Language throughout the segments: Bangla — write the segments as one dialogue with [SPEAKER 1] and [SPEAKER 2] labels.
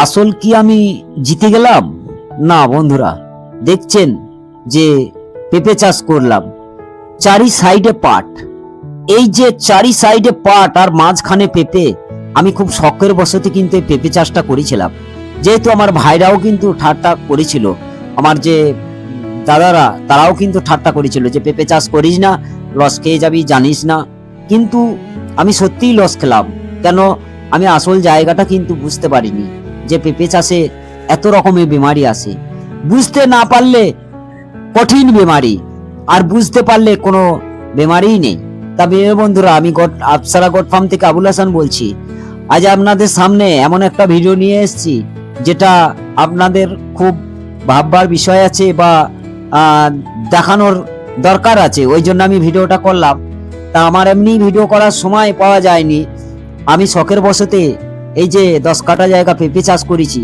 [SPEAKER 1] আসল কি আমি জিতে গেলাম? না বন্ধুরা, দেখছেন যে পেঁপে চাষ করলাম, চারি সাইডে পাট। এই যে চারি সাইডে পাট আর মাঝখানে পেঁপে, আমি খুব শখের বশতে কিন্তু এই পেঁপে চাষটা করেছিলাম। যেহেতু আমার ভাইরাও কিন্তু ঠাট্টা করেছিল, আমার যে দাদারা তারাও কিন্তু ঠাট্টা করেছিল যে পেঁপে চাষ করিস না, লস খেয়ে যাবি, জানিস না। কিন্তু আমি সত্যিই লস খেলাম। কেন? আমি আসল জায়গাটা কিন্তু বুঝতে পারিনি যে পেঁপে চাষে এত রকমের বিমারি আসে। বুঝতে না পারলে কঠিন বিমারি, আর বুঝতে পারলে কোনো বিমারিই নেই। তবে বন্ধুরা, আমি আপসারা গোট ফার্ম থেকে আবুল হাসান বলছি। আজ আপনাদের সামনে এমন একটা ভিডিও নিয়ে এসেছি যেটা আপনাদের খুব ভাববার বিষয় আছে বা দেখানোর দরকার আছে, ওই জন্য আমি ভিডিওটা করলাম। তা আমার এমনি ভিডিও করার সময় পাওয়া যায়নি। আমি শখের বশতে এই যে 10 কাঠা জায়গা পেঁপে চাষ করেছি।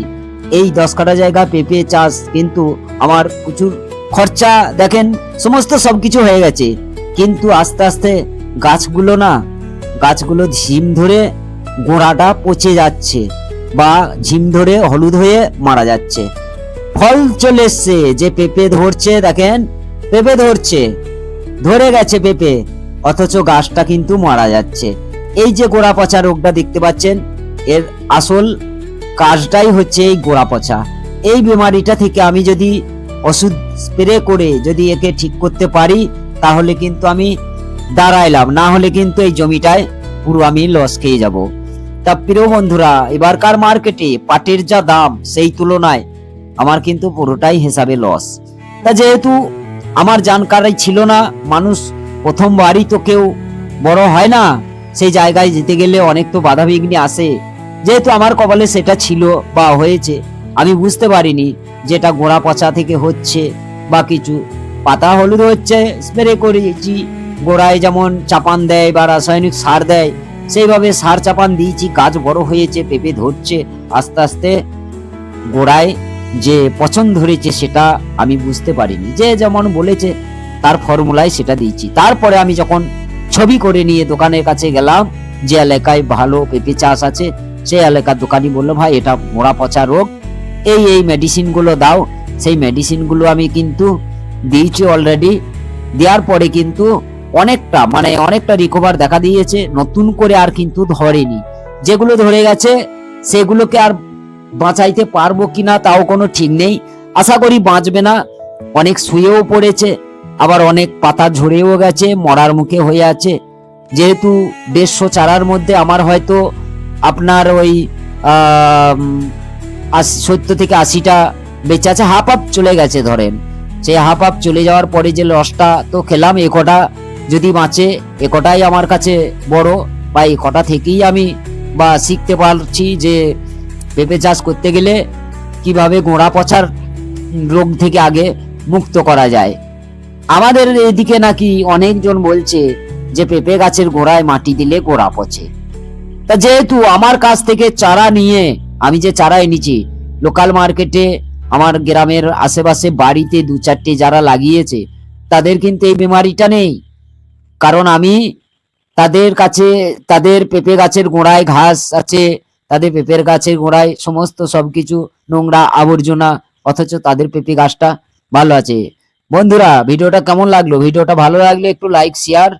[SPEAKER 1] এই 10 কাঠা জায়গা পেঁপে চাষ কিন্তু আমার প্রচুর খরচা, দেখেন সমস্ত সবকিছু হয়ে গেছে। কিন্তু আস্তে আস্তে গাছগুলো ঝিম ধরে গোড়াটা পচে যাচ্ছে বা ঝিম ধরে হলুদ হয়ে মারা যাচ্ছে। ফল চলে এসছে, যে পেঁপে ধরছে, দেখেন পেঁপে ধরে গেছে পেঁপে, অথচ গাছটা কিন্তু মারা যাচ্ছে। এই যে গোড়া পচা রোগটা দেখতে পাচ্ছেন, এর আসল কাজটাই হচ্ছে এই গোড়া পচা। এই বিমারিটা থেকে আমি যদি ওষুধ স্প্রে করে যদি একে ঠিক করতে পারি, তাহলে কিন্তু আমি দাঁড়াইলাম, না হলে কিন্তু এই জমিটায় পুরো আমি লস খেয়ে যাব। তা প্রিয় বন্ধুরা, এবারকার মার্কেটে পাটের যা দাম, সেই তুলনায় আমার কিন্তু পুরোটাই হিসাবে লস। তা যেহেতু আমার জানকারি ছিল না, মানুষ প্রথমবারই তো কেউ বড় হয় না, সেই জায়গায় যেতে গেলে অনেক তো বাধা বিঘ্ন আসে। যেহেতু আমার কপালে সেটা ছিল বা হয়েছে, আমি বুঝতে পারিনি যেটা গোড়া পচা থেকে হচ্ছে বা কিছু। পাতা হলুদ হচ্ছে, স্প্রে করেছি, গোড়ায় যেমন চাপান দেয় বা রাসায়নিক সার দেয়, সেইভাবে সার চাপান দিয়েছি, গাছ বড় হয়েছে, পেঁপে ধরছে আস্তে আস্তে। গোড়ায় যে পচন ধরেছে সেটা আমি বুঝতে পারিনি, যে যেমন বলেছে তার ফর্মুলায় সেটা দিয়েছি। তারপরে আমি যখন ছবি করে নিয়ে দোকানের কাছে গেলাম, যে এলাকায় ভালো পেঁপে চাষ আছে, সেই এলাকার দোকানি বললো, ভাই এটা গোড়া পচা রোগ, এই মেডিসিন গুলো দাও। সেই মেডিসিন গুলো আমি কিন্তু দিয়েছি অলরেডি। দেওয়ার পরে কিন্তু অনেকটা রিকভার দেখা দিয়েছে, নতুন করে আর কিন্তু ধরেনি। যেগুলো ধরে গেছে সেগুলোকে আর বাঁচাইতে পারবো কিনা তাও কোনো ঠিক নেই। আশা করি বাঁচবে না। অনেক শুয়েও পড়েছে, আবার অনেক পাতা ঝরেও গেছে, মরার মুখে হয়ে আছে। যেহেতু 150 চারার মধ্যে আমার হয়তো আপনার ওই 70 থেকে 80টা বেঁচে আছে, হাফ চলে গেছে। ধরেন সেই হাফ চলে যাওয়ার পরে যে লসটা তো খেলাম, একটা যদি বাঁচে, একটাই আমার কাছে বড়, বা একটা থেকেই আমি বা শিখতে পারছি যে পেঁপে চাষ করতে গেলে কিভাবে গোড়া পচার রোগ থেকে আগে মুক্ত করা যায়। আমাদের এদিকে নাকি অনেকজন বলছে যে পেঁপে গাছের গোড়ায় মাটি দিলে গোড়া পচে। তা যেহেতু আমার কাছ থেকে চারা নিয়ে, আমি যে চারা এনেছি লোকাল মার্কেটে, আমার গ্রামের আশেপাশে বাড়িতে 2-4টে যারা লাগিয়েছে, তাদের কিন্তু এই বিমারিটা নেই। কারণ আমি তাদের কাছে, তাদের পেঁপে গাছের গোড়ায় ঘাস আছে, তাদের পেঁপের গাছের গোড়ায় সমস্ত সবকিছু নোংরা আবর্জনা, অথচ তাদের পেঁপে গাছটা ভালো আছে। বন্ধুরা, ভিডিওটা কেমন লাগলো? ভিডিওটা ভালো লাগলে একটু লাইক, শেয়ার